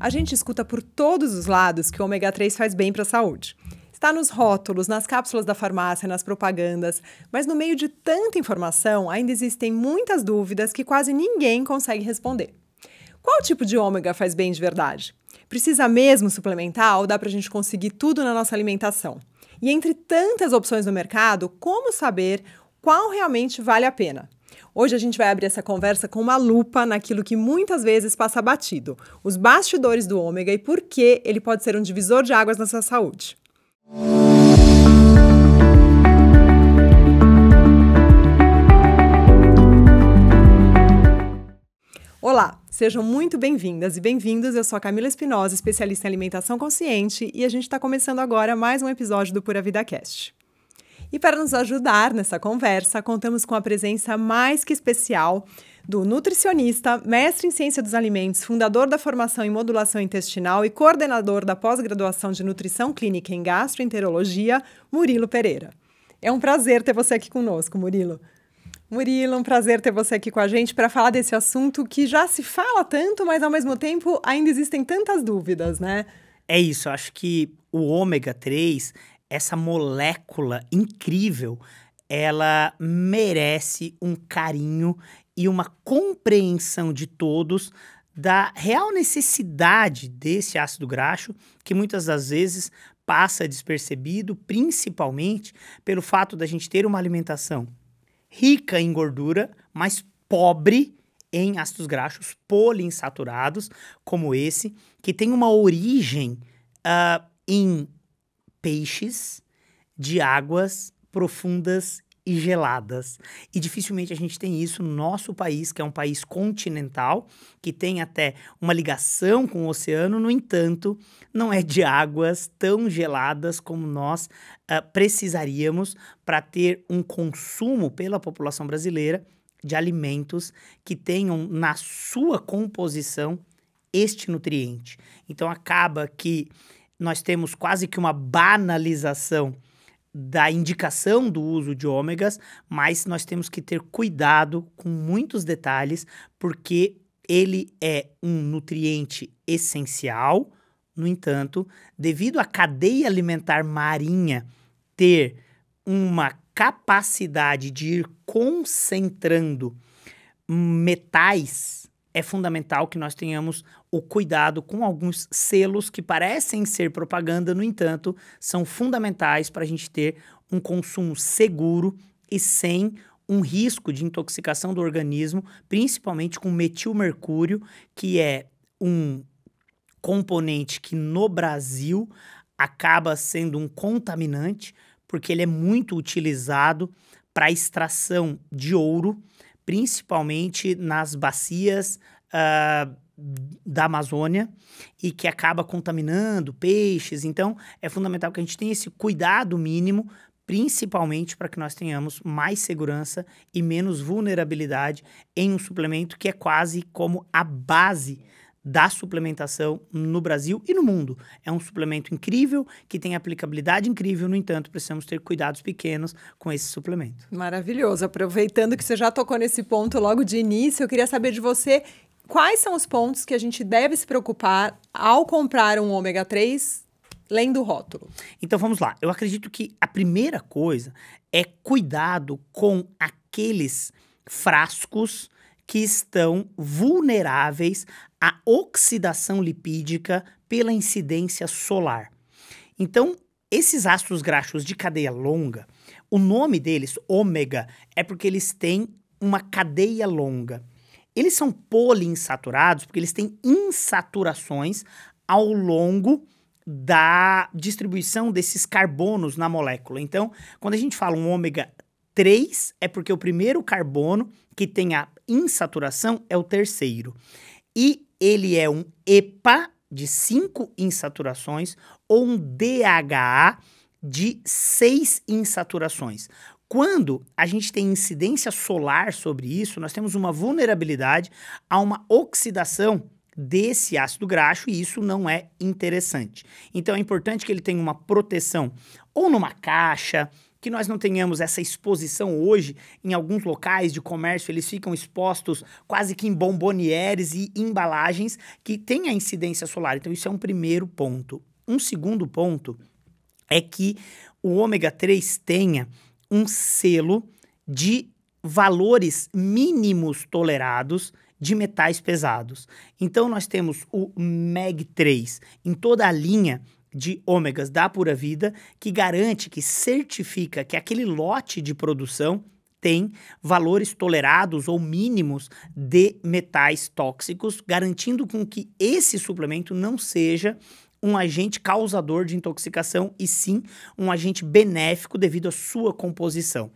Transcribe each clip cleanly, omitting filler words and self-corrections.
A gente escuta por todos os lados que o ômega 3 faz bem para a saúde. Está nos rótulos, nas cápsulas da farmácia, nas propagandas, mas no meio de tanta informação, ainda existem muitas dúvidas que quase ninguém consegue responder. Qual tipo de ômega faz bem de verdade? Precisa mesmo suplementar ou dá para a gente conseguir tudo na nossa alimentação? E entre tantas opções no mercado, como saber qual realmente vale a pena? Hoje a gente vai abrir essa conversa com uma lupa naquilo que muitas vezes passa batido, os bastidores do ômega e por que ele pode ser um divisor de águas na sua saúde. Olá, sejam muito bem-vindas e bem-vindos. Eu sou a Camila Espinosa, especialista em alimentação consciente, e a gente está começando agora mais um episódio do Pura Vida Cast. E para nos ajudar nessa conversa, contamos com a presença mais que especial do nutricionista, mestre em ciência dos alimentos, fundador da formação em modulação intestinal e coordenador da pós-graduação de nutrição clínica em gastroenterologia, Murilo Pereira. É um prazer ter você aqui conosco, Murilo. Murilo, um prazer ter você aqui com a gente para falar desse assunto que já se fala tanto, mas ao mesmo tempo ainda existem tantas dúvidas, né? É isso, eu acho que o ômega 3, essa molécula incrível, ela merece um carinho e uma compreensão de todos da real necessidade desse ácido graxo, que muitas das vezes passa despercebido, principalmente pelo fato da gente ter uma alimentação rica em gordura, mas pobre em ácidos graxos poliinsaturados, como esse, que tem uma origem em peixes de águas profundas e geladas. E dificilmente a gente tem isso no nosso país, que é um país continental, que tem até uma ligação com o oceano, no entanto, não é de águas tão geladas como nós precisaríamos para ter um consumo pela população brasileira de alimentos que tenham na sua composição este nutriente. Então acaba que nós temos quase que uma banalização da indicação do uso de ômegas, mas nós temos que ter cuidado com muitos detalhes, porque ele é um nutriente essencial. No entanto, devido à cadeia alimentar marinha ter uma capacidade de ir concentrando metais, é fundamental que nós tenhamos o cuidado com alguns selos que parecem ser propaganda, no entanto, são fundamentais para a gente ter um consumo seguro e sem um risco de intoxicação do organismo, principalmente com metilmercúrio, que é um componente que no Brasil acaba sendo um contaminante, porque ele é muito utilizado para extração de ouro, principalmente nas bacias da Amazônia, e que acaba contaminando peixes. Então, é fundamental que a gente tenha esse cuidado mínimo, principalmente para que nós tenhamos mais segurança e menos vulnerabilidade em um suplemento que é quase como a base da suplementação no Brasil e no mundo. É um suplemento incrível, que tem aplicabilidade incrível, no entanto, precisamos ter cuidados pequenos com esse suplemento. Maravilhoso. Aproveitando que você já tocou nesse ponto logo de início, eu queria saber de você quais são os pontos que a gente deve se preocupar ao comprar um ômega 3, lendo o rótulo. Então vamos lá. Eu acredito que a primeira coisa é cuidado com aqueles frascos que estão vulneráveis à oxidação lipídica pela incidência solar. Então, esses ácidos graxos de cadeia longa, o nome deles, ômega, é porque eles têm uma cadeia longa. Eles são poliinsaturados porque eles têm insaturações ao longo da distribuição desses carbonos na molécula. Então, quando a gente fala um ômega 3, é porque o primeiro carbono que tem a insaturação é o terceiro. E ele é um EPA de 5 insaturações ou um DHA de 6 insaturações. Quando a gente tem incidência solar sobre isso, nós temos uma vulnerabilidade a uma oxidação desse ácido graxo e isso não é interessante. Então é importante que ele tenha uma proteção ou numa caixa que nós não tenhamos essa exposição hoje em alguns locais de comércio, eles ficam expostos quase que em bombonières e embalagens que têm a incidência solar. Então, isso é um primeiro ponto. Um segundo ponto é que o ômega 3 tenha um selo de valores mínimos tolerados de metais pesados. Então, nós temos o MEG3 em toda a linha de ômegas da Pura Vida, que garante, que certifica que aquele lote de produção tem valores tolerados ou mínimos de metais tóxicos, garantindo com que esse suplemento não seja um agente causador de intoxicação e sim um agente benéfico devido à sua composição.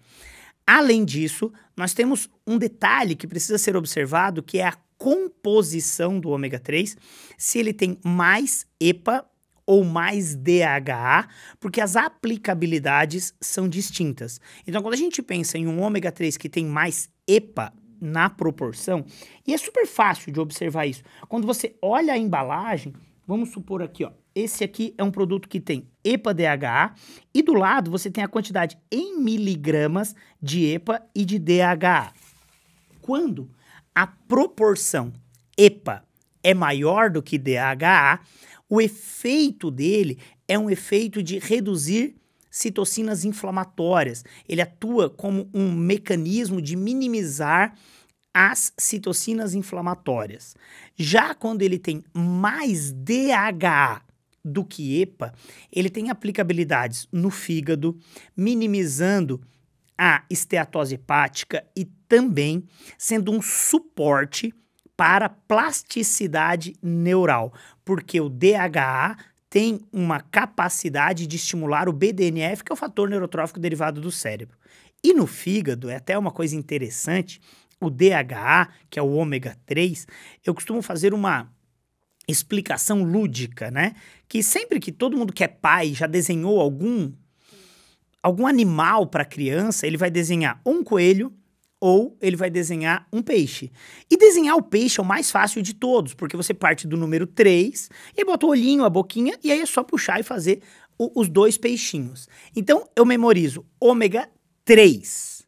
Além disso, nós temos um detalhe que precisa ser observado, que é a composição do ômega 3, se ele tem mais EPA ou mais DHA, porque as aplicabilidades são distintas. Então, quando a gente pensa em um ômega 3 que tem mais EPA na proporção, e é super fácil de observar isso, quando você olha a embalagem, vamos supor aqui, ó, esse aqui é um produto que tem EPA-DHA e do lado você tem a quantidade em miligramas de EPA e de DHA. Quando a proporção EPA é maior do que DHA, o efeito dele é um efeito de reduzir citocinas inflamatórias. Ele atua como um mecanismo de minimizar as citocinas inflamatórias. Já quando ele tem mais DHA do que EPA, ele tem aplicabilidades no fígado, minimizando a esteatose hepática e também sendo um suporte para a plasticidade neural, porque o DHA tem uma capacidade de estimular o BDNF, que é o fator neurotrófico derivado do cérebro. E no fígado, é até uma coisa interessante, o DHA, que é o ômega 3, eu costumo fazer uma explicação lúdica, né? Que sempre que todo mundo que é pai já desenhou algum animal para criança, ele vai desenhar um coelho ou ele vai desenhar um peixe. E desenhar o peixe é o mais fácil de todos, porque você parte do número 3 e bota o olhinho, a boquinha, e aí é só puxar e fazer os dois peixinhos. Então, eu memorizo ômega 3,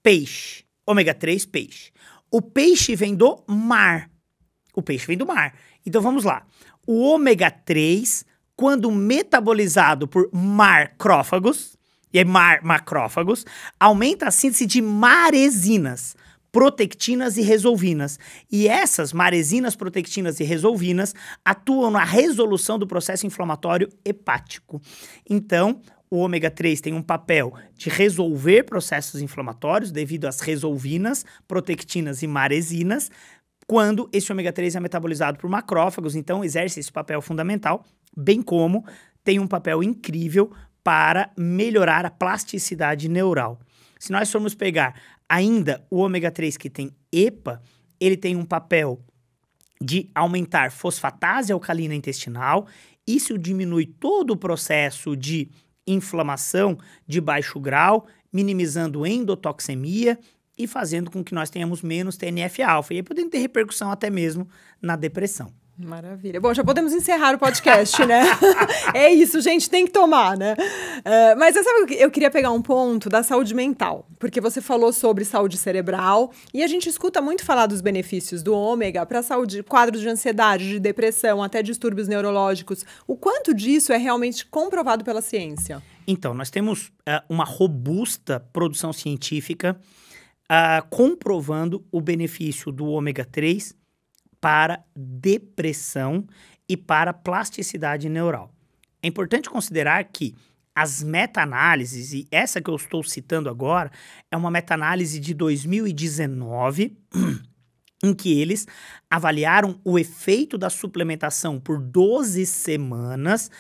peixe. Ômega 3, peixe. O peixe vem do mar. O peixe vem do mar. Então, vamos lá. O ômega 3, quando metabolizado por macrófagos, e aí macrófagos, aumenta a síntese de maresinas, protectinas e resolvinas. E essas maresinas, protectinas e resolvinas atuam na resolução do processo inflamatório hepático. Então, o ômega 3 tem um papel de resolver processos inflamatórios devido às resolvinas, protectinas e maresinas, quando esse ômega 3 é metabolizado por macrófagos, então exerce esse papel fundamental, bem como tem um papel incrível para melhorar a plasticidade neural. Se nós formos pegar ainda o ômega 3 que tem EPA, ele tem um papel de aumentar fosfatase alcalina intestinal, isso diminui todo o processo de inflamação de baixo grau, minimizando endotoxemia e fazendo com que nós tenhamos menos TNF-alfa, e aí podendo ter repercussão até mesmo na depressão. Maravilha. Bom, já podemos encerrar o podcast, né? É isso, gente, tem que tomar, né? Mas sabe, eu queria pegar um ponto da saúde mental, porque você falou sobre saúde cerebral e a gente escuta muito falar dos benefícios do ômega para a saúde, quadros de ansiedade, de depressão, até distúrbios neurológicos. O quanto disso é realmente comprovado pela ciência? Então, nós temos uma robusta produção científica comprovando o benefício do ômega 3 para depressão e para plasticidade neural. É importante considerar que as meta-análises, e essa que eu estou citando agora, é uma meta-análise de 2019, em que eles avaliaram o efeito da suplementação por 12 semanas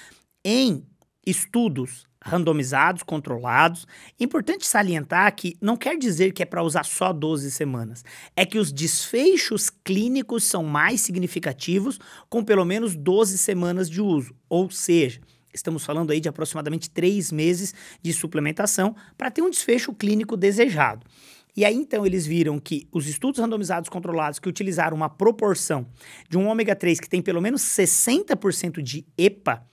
em estudos randomizados, controlados. É importante salientar que não quer dizer que é para usar só 12 semanas. É que os desfechos clínicos são mais significativos com pelo menos 12 semanas de uso. Ou seja, estamos falando aí de aproximadamente 3 meses de suplementação para ter um desfecho clínico desejado. E aí, então, eles viram que os estudos randomizados controlados que utilizaram uma proporção de um ômega 3 que tem pelo menos 60% de EPA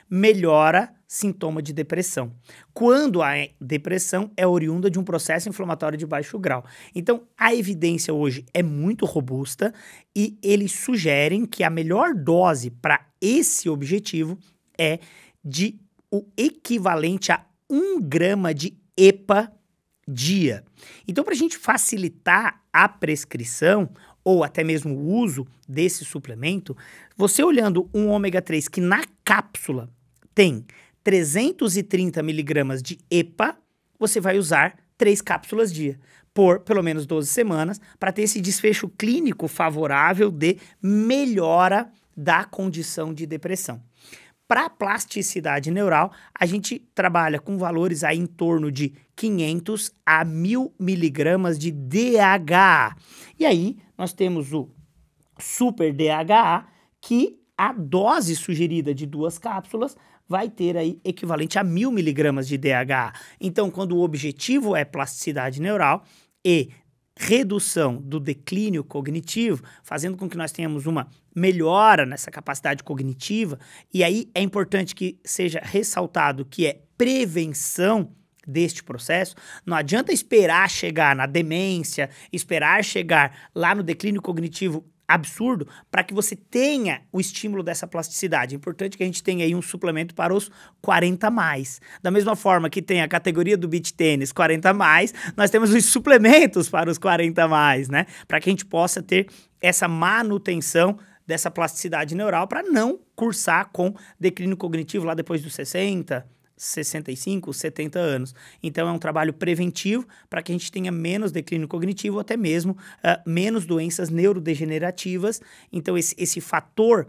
melhora sintoma de depressão. Quando a depressão é oriunda de um processo inflamatório de baixo grau. Então, a evidência hoje é muito robusta e eles sugerem que a melhor dose para esse objetivo é de o equivalente a 1 grama de EPA dia. Então, para a gente facilitar a prescrição ou até mesmo o uso desse suplemento, você olhando um ômega 3 que na cápsula tem 330 miligramas de EPA, você vai usar 3 cápsulas dia, por pelo menos 12 semanas, para ter esse desfecho clínico favorável de melhora da condição de depressão. Para plasticidade neural, a gente trabalha com valores aí em torno de 500 a 1.000 miligramas de DHA. E aí, nós temos o Super DHA, que a dose sugerida de 2 cápsulas vai ter aí equivalente a 1.000 miligramas de DHA. Então, quando o objetivo é plasticidade neural e redução do declínio cognitivo, fazendo com que nós tenhamos uma melhora nessa capacidade cognitiva, e aí é importante que seja ressaltado que é prevenção deste processo. Não adianta esperar chegar na demência, esperar chegar lá no declínio cognitivo absurdo para que você tenha o estímulo dessa plasticidade. É importante que a gente tenha aí um suplemento para os 40 mais. Da mesma forma que tem a categoria do beach tênis 40 mais, nós temos os suplementos para os 40 mais, né? Para que a gente possa ter essa manutenção dessa plasticidade neural para não cursar com declínio cognitivo lá depois dos 60, 65, 70 anos. Então é um trabalho preventivo para que a gente tenha menos declínio cognitivo ou até mesmo menos doenças neurodegenerativas. Então esse fator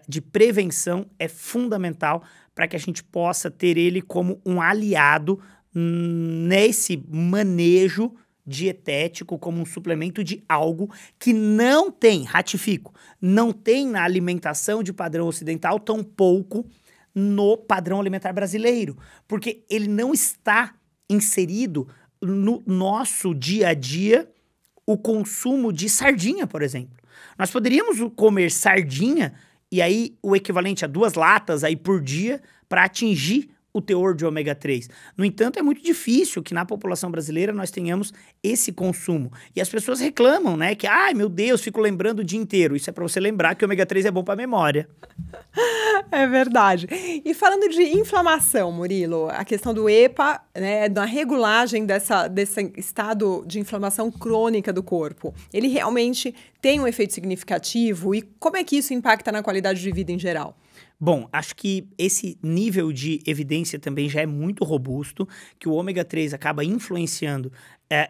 de prevenção é fundamental para que a gente possa ter ele como um aliado nesse manejo dietético, como um suplemento de algo que não tem, ratifico, não tem na alimentação de padrão ocidental, tampouco no padrão alimentar brasileiro, porque ele não está inserido no nosso dia a dia o consumo de sardinha, por exemplo. Nós poderíamos comer sardinha e aí o equivalente a 2 latas aí por dia para atingir o teor de ômega 3. No entanto, é muito difícil que na população brasileira nós tenhamos esse consumo. E as pessoas reclamam, né? Que, ai, meu Deus, fico lembrando o dia inteiro. Isso é para você lembrar que o ômega 3 é bom para a memória. É verdade. E falando de inflamação, Murilo, a questão do EPA, né, da regulagem desse estado de inflamação crônica do corpo, ele realmente tem um efeito significativo? E como é que isso impacta na qualidade de vida em geral? Bom, acho que esse nível de evidência também já é muito robusto, que o ômega 3 acaba influenciando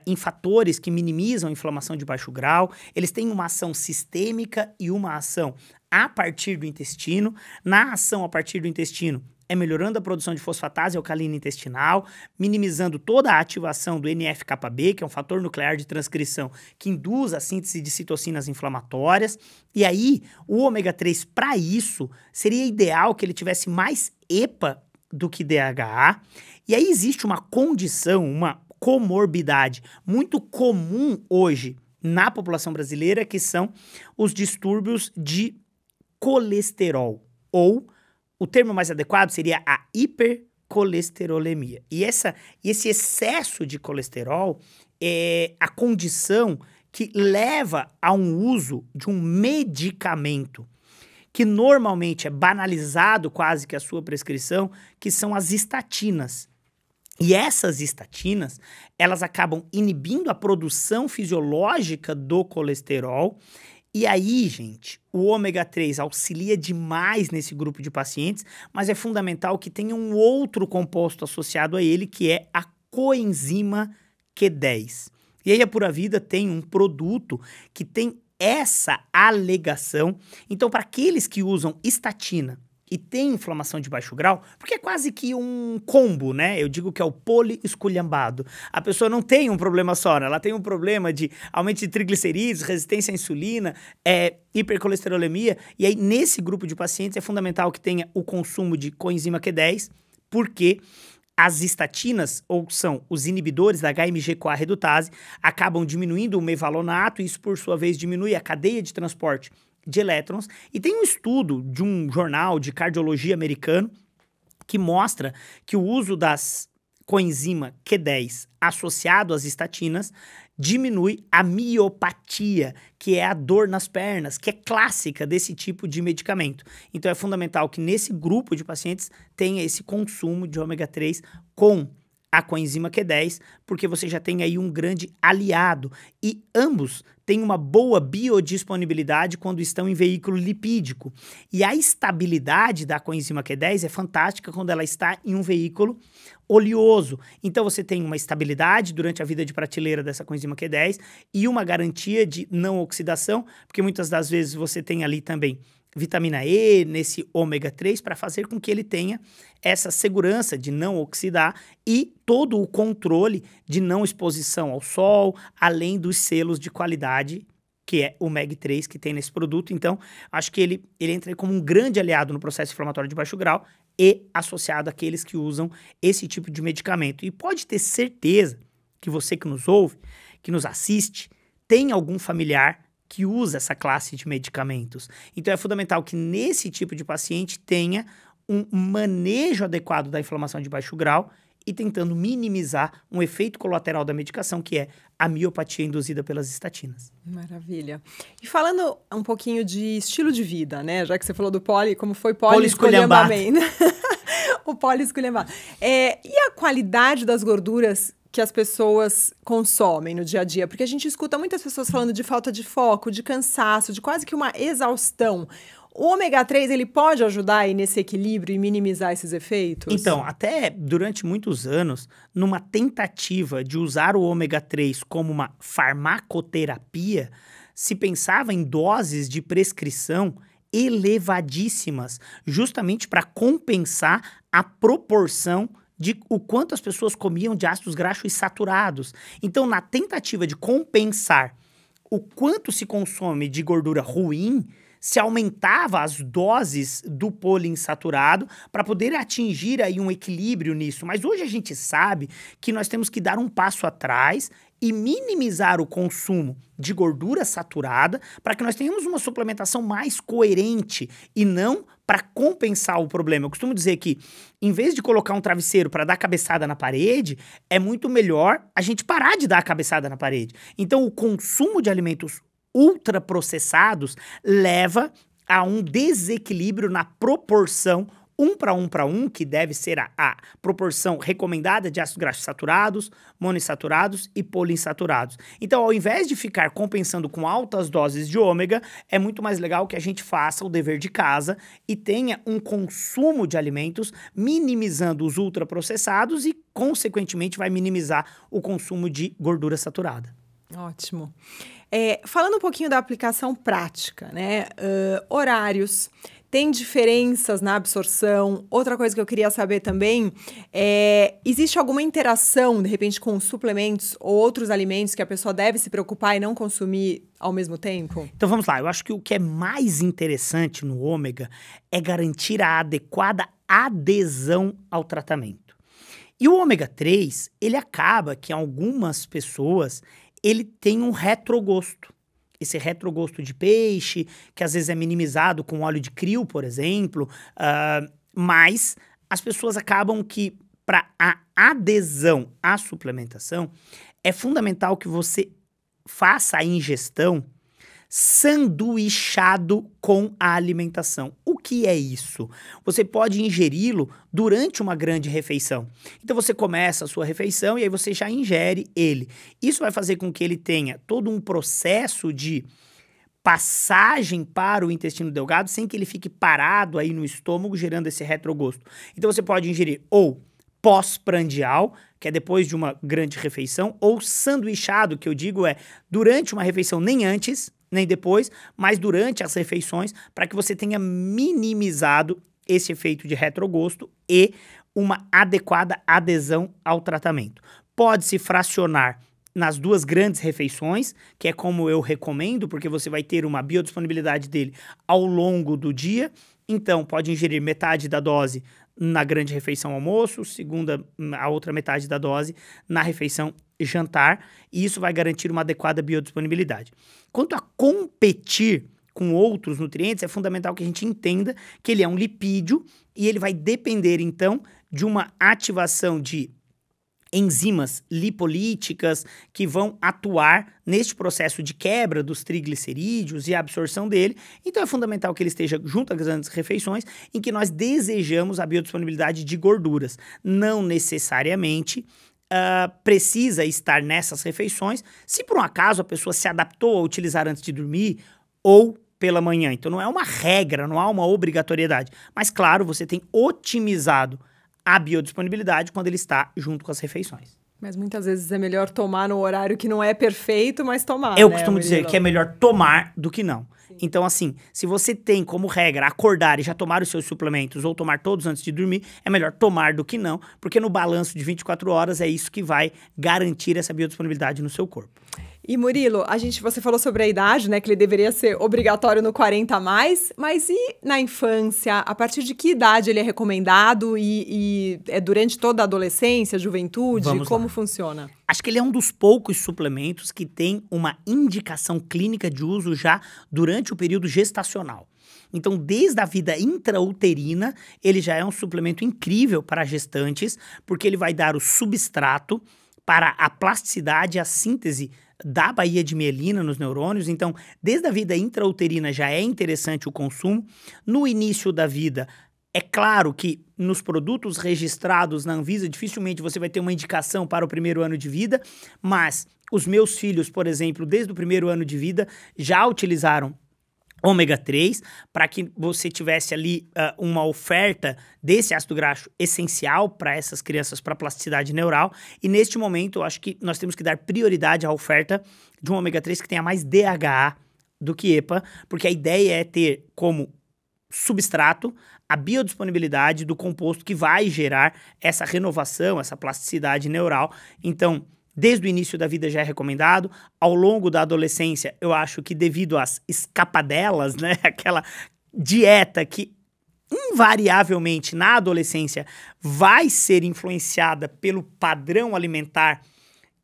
em fatores que minimizam a inflamação de baixo grau. Eles têm uma ação sistêmica e uma ação a partir do intestino. Na ação a partir do intestino, é melhorando a produção de fosfatase alcalina intestinal, minimizando toda a ativação do NF-κB, que é um fator nuclear de transcrição que induz a síntese de citocinas inflamatórias. E aí, o ômega 3, para isso, seria ideal que ele tivesse mais EPA do que DHA. E aí existe uma condição, uma comorbidade muito comum hoje na população brasileira, que são os distúrbios de colesterol, ou o termo mais adequado seria a hipercolesterolemia. E esse excesso de colesterol é a condição que leva a um uso de um medicamento que normalmente é banalizado quase que a sua prescrição, que são as estatinas. E essas estatinas, elas acabam inibindo a produção fisiológica do colesterol. E aí, gente, o ômega 3 auxilia demais nesse grupo de pacientes, mas é fundamental que tenha um outro composto associado a ele, que é a coenzima Q10. E aí a Pura Vida tem um produto que tem essa alegação. Então, para aqueles que usam estatina e tem inflamação de baixo grau, porque é quase que um combo, né? Eu digo que é o poliesculhambado. A pessoa não tem um problema só, né? Ela tem um problema de aumento de triglicerídeos, resistência à insulina, hipercolesterolemia, e aí nesse grupo de pacientes é fundamental que tenha o consumo de coenzima Q10, porque as estatinas, ou são os inibidores da HMG-CoA redutase, acabam diminuindo o mevalonato, e isso por sua vez diminui a cadeia de transporte de elétrons. E tem um estudo de um jornal de cardiologia americano que mostra que o uso das coenzima Q10 associado às estatinas diminui a miopatia, que é a dor nas pernas, que é clássica desse tipo de medicamento. Então é fundamental que nesse grupo de pacientes tenha esse consumo de ômega 3 com a coenzima Q10, porque você já tem aí um grande aliado. E ambos têm uma boa biodisponibilidade quando estão em veículo lipídico. E a estabilidade da coenzima Q10 é fantástica quando ela está em um veículo oleoso. Então você tem uma estabilidade durante a vida de prateleira dessa coenzima Q10 e uma garantia de não oxidação, porque muitas das vezes você tem ali também vitamina E nesse ômega 3 para fazer com que ele tenha essa segurança de não oxidar e todo o controle de não exposição ao sol, além dos selos de qualidade que é o MEG3 que tem nesse produto. Então, acho que ele entra como um grande aliado no processo inflamatório de baixo grau e associado àqueles que usam esse tipo de medicamento. E pode ter certeza que você que nos ouve, que nos assiste, tem algum familiar que usa essa classe de medicamentos. Então é fundamental que nesse tipo de paciente tenha um manejo adequado da inflamação de baixo grau e tentando minimizar um efeito colateral da medicação, que é a miopatia induzida pelas estatinas. Maravilha. E falando um pouquinho de estilo de vida, né? Já que você falou do como foi poliesculhambamento. O poliesculhambado. E a qualidade das gorduras que as pessoas consomem no dia a dia? Porque a gente escuta muitas pessoas falando de falta de foco, de cansaço, de quase que uma exaustão. O ômega 3, ele pode ajudar aí nesse equilíbrio e minimizar esses efeitos? Então, até durante muitos anos, numa tentativa de usar o ômega 3 como uma farmacoterapia, se pensava em doses de prescrição elevadíssimas, justamente para compensar a proporção de o quanto as pessoas comiam de ácidos graxos saturados. Então, na tentativa de compensar o quanto se consome de gordura ruim, se aumentava as doses do poliinsaturado para poder atingir aí um equilíbrio nisso. Mas hoje a gente sabe que nós temos que dar um passo atrás e minimizar o consumo de gordura saturada para que nós tenhamos uma suplementação mais coerente e não para compensar o problema. Eu costumo dizer que, em vez de colocar um travesseiro para dar cabeçada na parede, é muito melhor a gente parar de dar a cabeçada na parede. Então, o consumo de alimentos ultraprocessados leva a um desequilíbrio na proporção 1:1:1, que deve ser a proporção recomendada de ácidos graxos saturados, monoinsaturados e poliinsaturados. Então, ao invés de ficar compensando com altas doses de ômega, é muito mais legal que a gente faça o dever de casa e tenha um consumo de alimentos minimizando os ultraprocessados e, consequentemente, vai minimizar o consumo de gordura saturada. Ótimo. Falando um pouquinho da aplicação prática, né? Horários, tem diferenças na absorção? Outra coisa que eu queria saber também existe alguma interação, de repente, com suplementos ou outros alimentos que a pessoa deve se preocupar e não consumir ao mesmo tempo? Então vamos lá, eu acho que o que é mais interessante no ômega é garantir a adequada adesão ao tratamento. E o ômega 3, ele acaba que em algumas pessoas ele tem um retrogosto. Esse retrogosto de peixe, que às vezes é minimizado com óleo de krill, por exemplo, mas as pessoas acabam que, para a adesão à suplementação, é fundamental que você faça a ingestão sanduichado com a alimentação. O que é isso? Você pode ingeri-lo durante uma grande refeição. Então você começa a sua refeição e aí você já ingere ele. Isso vai fazer com que ele tenha todo um processo de passagem para o intestino delgado sem que ele fique parado aí no estômago, gerando esse retrogosto. Então você pode ingerir ou pós-prandial, que é depois de uma grande refeição, ou sanduichado, que eu digo é durante uma refeição, nem antes, nem depois, mas durante as refeições, para que você tenha minimizado esse efeito de retrogosto e uma adequada adesão ao tratamento. Pode-se fracionar nas duas grandes refeições, que é como eu recomendo, porque você vai ter uma biodisponibilidade dele ao longo do dia. Então, pode ingerir metade da dose na grande refeição almoço, a outra metade da dose na refeição jantar, e isso vai garantir uma adequada biodisponibilidade. Quanto a competir com outros nutrientes, é fundamental que a gente entenda que ele é um lipídio e ele vai depender, então, de uma ativação de enzimas lipolíticas que vão atuar neste processo de quebra dos triglicerídeos e a absorção dele. Então é fundamental que ele esteja junto às grandes refeições em que nós desejamos a biodisponibilidade de gorduras. Não necessariamente precisa estar nessas refeições se por um acaso a pessoa se adaptou a utilizar antes de dormir ou pela manhã. Então não é uma regra, não há uma obrigatoriedade. Mas claro, você tem otimizado a biodisponibilidade quando ele está junto com as refeições. Mas muitas vezes é melhor tomar no horário que não é perfeito, mas tomar, Eu né, costumo dizer que é melhor tomar do que não. Sim. Então, assim, se você tem como regra acordar e já tomar os seus suplementos ou tomar todos antes de dormir, é melhor tomar do que não, porque no balanço de 24 horas é isso que vai garantir essa biodisponibilidade no seu corpo. E Murilo, você falou sobre a idade, né, que ele deveria ser obrigatório no 40 a mais, mas e na infância? A partir de que idade ele é recomendado e é durante toda a adolescência, juventude? Como funciona? Acho que ele é um dos poucos suplementos que tem uma indicação clínica de uso já durante o período gestacional. Então, desde a vida intrauterina, ele já é um suplemento incrível para gestantes, porque ele vai dar o substrato para a plasticidade e a síntese da baía de mielina nos neurônios. Então, desde a vida intrauterina já é interessante o consumo. No início da vida, é claro que nos produtos registrados na Anvisa, dificilmente você vai ter uma indicação para o primeiro ano de vida, mas os meus filhos, por exemplo, desde o primeiro ano de vida, já utilizaram ômega 3, para que você tivesse ali uma oferta desse ácido graxo essencial para essas crianças, para a plasticidade neural. E neste momento, eu acho que nós temos que dar prioridade à oferta de um ômega 3 que tenha mais DHA do que EPA, porque a ideia é ter como substrato a biodisponibilidade do composto que vai gerar essa renovação, essa plasticidade neural. Então, desde o início da vida já é recomendado. Ao longo da adolescência, eu acho que devido às escapadelas, né, aquela dieta que invariavelmente na adolescência vai ser influenciada pelo padrão alimentar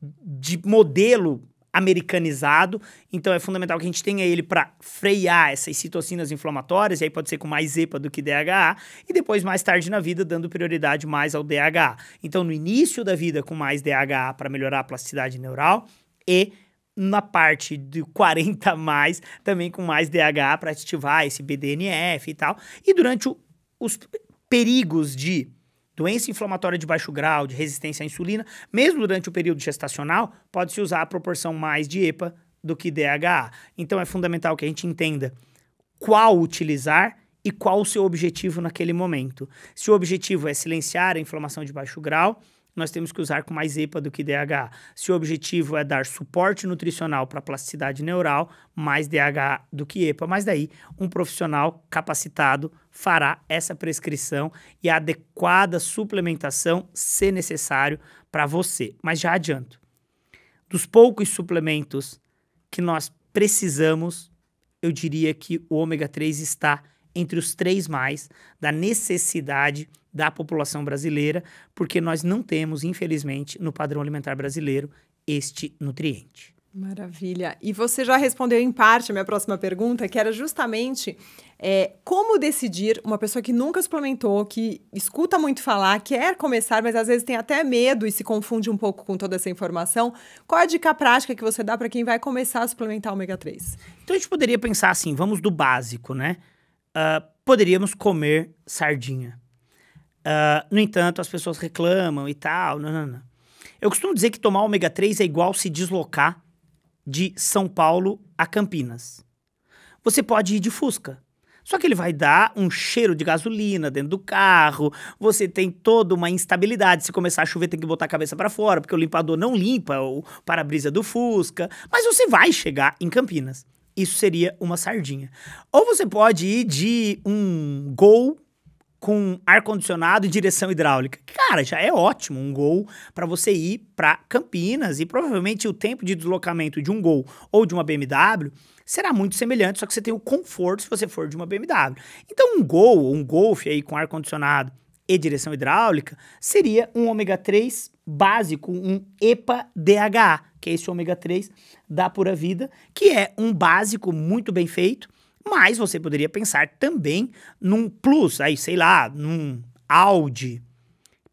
de modelo americanizado, então é fundamental que a gente tenha ele para frear essas citocinas inflamatórias, e aí pode ser com mais EPA do que DHA, e depois mais tarde na vida dando prioridade mais ao DHA. Então no início da vida com mais DHA para melhorar a plasticidade neural e na parte de 40 a mais também com mais DHA para ativar esse BDNF e tal. E durante os perigos de doença inflamatória de baixo grau, de resistência à insulina, mesmo durante o período gestacional, pode-se usar a proporção mais de EPA do que DHA. Então é fundamental que a gente entenda qual utilizar e qual o seu objetivo naquele momento. Se o objetivo é silenciar a inflamação de baixo grau, nós temos que usar com mais EPA do que DHA. Se o objetivo é dar suporte nutricional para a plasticidade neural, mais DHA do que EPA. Mas daí, um profissional capacitado fará essa prescrição e a adequada suplementação, se necessário, para você. Mas já adianto, dos poucos suplementos que nós precisamos, eu diria que o ômega 3 está entre os 3 mais da necessidade da população brasileira, porque nós não temos, infelizmente, no padrão alimentar brasileiro, este nutriente. Maravilha. E você já respondeu em parte a minha próxima pergunta, que era justamente como decidir, uma pessoa que nunca suplementou, que escuta muito falar, quer começar, mas às vezes tem até medo e se confunde um pouco com toda essa informação. Qual a dica prática que você dá para quem vai começar a suplementar ômega 3? Então a gente poderia pensar assim, vamos do básico, né? Poderíamos comer sardinha. No entanto, as pessoas reclamam e tal. Não. Eu costumo dizer que tomar ômega 3 é igual se deslocar de São Paulo a Campinas. Você pode ir de Fusca, só que ele vai dar um cheiro de gasolina dentro do carro, você tem toda uma instabilidade. Se começar a chover, tem que botar a cabeça para fora, porque o limpador não limpa o para-brisa do Fusca, mas você vai chegar em Campinas. Isso seria uma sardinha. Ou você pode ir de um Gol com ar-condicionado e direção hidráulica. Cara, já é ótimo um Gol para você ir para Campinas, e provavelmente o tempo de deslocamento de um Gol ou de uma BMW será muito semelhante, só que você tem o conforto se você for de uma BMW. Então um Gol ou um Golf aí com ar-condicionado e direção hidráulica seria um ômega 3 básico, um EPA-DHA, que é esse ômega 3 da Pura Vida, que é um básico muito bem feito, Mas você poderia pensar também num Plus, aí sei lá, num Audi,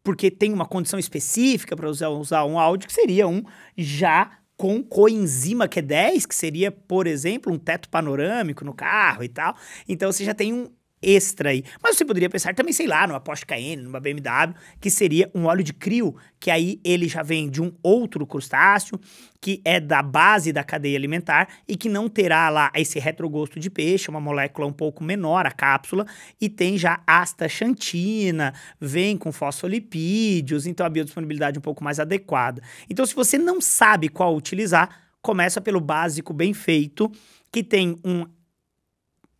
porque tem uma condição específica para usar um Audi, que seria um já com coenzima Q10, que seria, por exemplo, um teto panorâmico no carro e tal. Então você já tem um extra aí. Mas você poderia pensar também, sei lá, numa Porsche Cayenne, numa BMW, que seria um óleo de crio, que aí ele já vem de um outro crustáceo, que é da base da cadeia alimentar e que não terá lá esse retrogosto de peixe, uma molécula um pouco menor, a cápsula, e tem já astaxantina, vem com fosfolipídios, então a biodisponibilidade um pouco mais adequada. Então, se você não sabe qual utilizar, começa pelo básico bem feito, que tem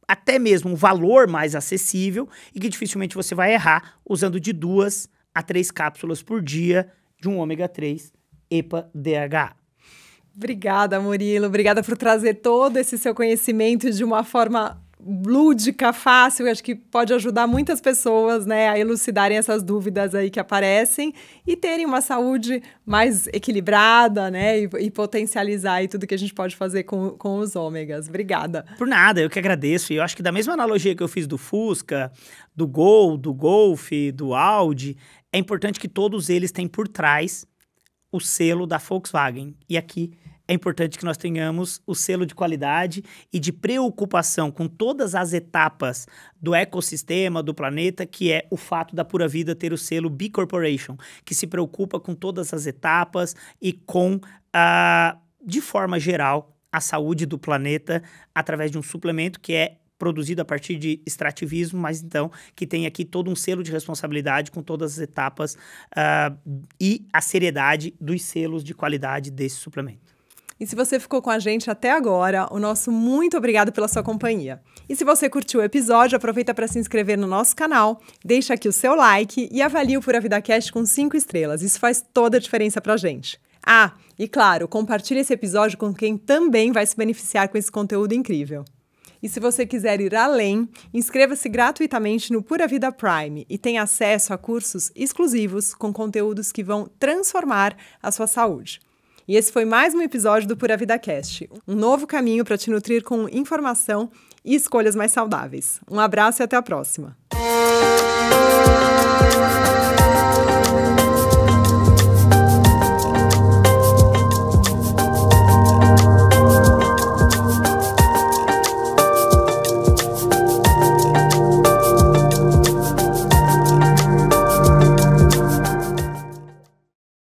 até mesmo um valor mais acessível e que dificilmente você vai errar usando de 2 a 3 cápsulas por dia de um ômega 3 EPA-DHA. Obrigada, Murilo. Obrigada por trazer todo esse seu conhecimento de uma forma lúdica, fácil. Eu acho que pode ajudar muitas pessoas, né, a elucidarem essas dúvidas aí que aparecem e terem uma saúde mais equilibrada, né, e potencializar aí tudo que a gente pode fazer com os ômegas. Obrigada. Por nada, eu que agradeço. E eu acho que da mesma analogia que eu fiz do Fusca, do Gol, do Golf, do Audi, é importante que todos eles têm por trás o selo da Volkswagen. E aqui é importante que nós tenhamos o selo de qualidade e de preocupação com todas as etapas do ecossistema, do planeta, que é o fato da Pura Vida ter o selo B Corporation, que se preocupa com todas as etapas e com, de forma geral, a saúde do planeta através de um suplemento que é produzido a partir de extrativismo, mas então que tem aqui todo um selo de responsabilidade com todas as etapas e a seriedade dos selos de qualidade desse suplemento. E se você ficou com a gente até agora, o nosso muito obrigado pela sua companhia. E se você curtiu o episódio, aproveita para se inscrever no nosso canal, deixa aqui o seu like e avalie o Pura Vida Cast com 5 estrelas. Isso faz toda a diferença pra gente. Ah, e claro, compartilhe esse episódio com quem também vai se beneficiar com esse conteúdo incrível. E se você quiser ir além, inscreva-se gratuitamente no Pura Vida Prime e tenha acesso a cursos exclusivos com conteúdos que vão transformar a sua saúde. E esse foi mais um episódio do Pura Vida Cast, um novo caminho para te nutrir com informação e escolhas mais saudáveis. Um abraço e até a próxima!